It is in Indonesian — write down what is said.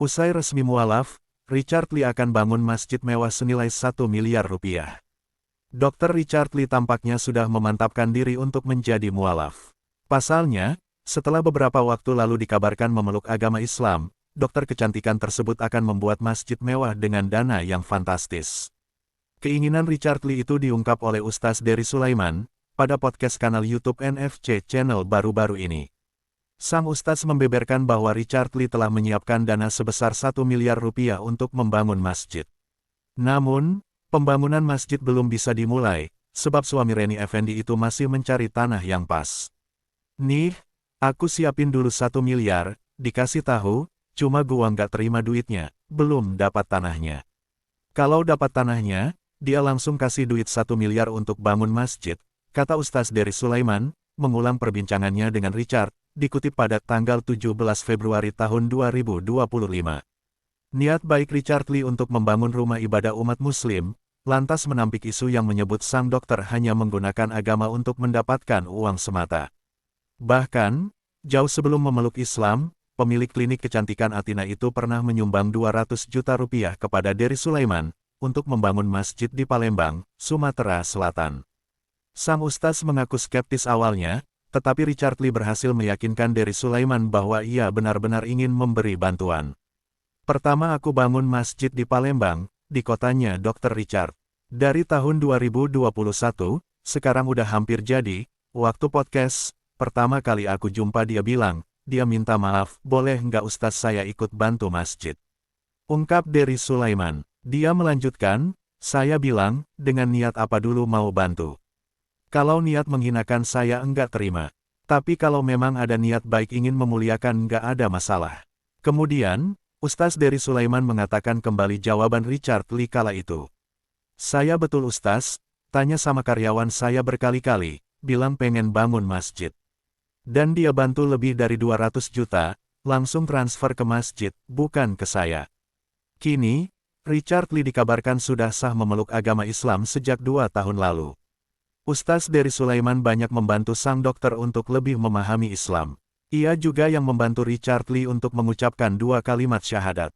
Usai resmi mualaf, Richard Lee akan bangun masjid mewah senilai 1 miliar rupiah. Dr. Richard Lee tampaknya sudah memantapkan diri untuk menjadi mualaf. Pasalnya, setelah beberapa waktu lalu dikabarkan memeluk agama Islam, dokter kecantikan tersebut akan membuat masjid mewah dengan dana yang fantastis. Keinginan Richard Lee itu diungkap oleh Ustaz Dery Sulaiman pada podcast kanal YouTube NFC Channel baru-baru ini. Sang Ustaz membeberkan bahwa Richard Lee telah menyiapkan dana sebesar 1 miliar rupiah untuk membangun masjid. Namun, pembangunan masjid belum bisa dimulai, sebab suami Reni Effendi itu masih mencari tanah yang pas. Nih, aku siapin dulu 1 miliar, dikasih tahu, cuma gua nggak terima duitnya, belum dapat tanahnya. Kalau dapat tanahnya, dia langsung kasih duit 1 miliar untuk bangun masjid, kata Ustaz Dery Sulaiman, mengulang perbincangannya dengan Richard, dikutip pada tanggal 17 Februari tahun 2025. Niat baik Richard Lee untuk membangun rumah ibadah umat muslim, lantas menampik isu yang menyebut sang dokter hanya menggunakan agama untuk mendapatkan uang semata. Bahkan, jauh sebelum memeluk Islam, pemilik klinik kecantikan Athena itu pernah menyumbang 200 juta rupiah kepada Dery Sulaiman, untuk membangun masjid di Palembang, Sumatera Selatan. Sang Ustaz mengaku skeptis awalnya, tetapi Richard Lee berhasil meyakinkan Dery Sulaiman bahwa ia benar-benar ingin memberi bantuan. Pertama aku bangun masjid di Palembang, di kotanya Dr. Richard. Dari tahun 2021, sekarang udah hampir jadi, waktu podcast, pertama kali aku jumpa dia bilang, dia minta maaf, boleh nggak Ustaz saya ikut bantu masjid? Ungkap Dery Sulaiman. Dia melanjutkan, saya bilang, dengan niat apa dulu mau bantu? Kalau niat menghinakan saya enggak terima. Tapi kalau memang ada niat baik ingin memuliakan enggak ada masalah. Kemudian, Ustaz Dery Sulaiman mengatakan kembali jawaban Richard Lee kala itu. Saya betul Ustaz, tanya sama karyawan saya berkali-kali, bilang pengen bangun masjid. Dan dia bantu lebih dari 200 juta, langsung transfer ke masjid, bukan ke saya. Kini, Richard Lee dikabarkan sudah sah memeluk agama Islam sejak 2 tahun lalu. Ustaz Dery Sulaiman banyak membantu sang dokter untuk lebih memahami Islam. Ia juga yang membantu Richard Lee untuk mengucapkan 2 kalimat syahadat.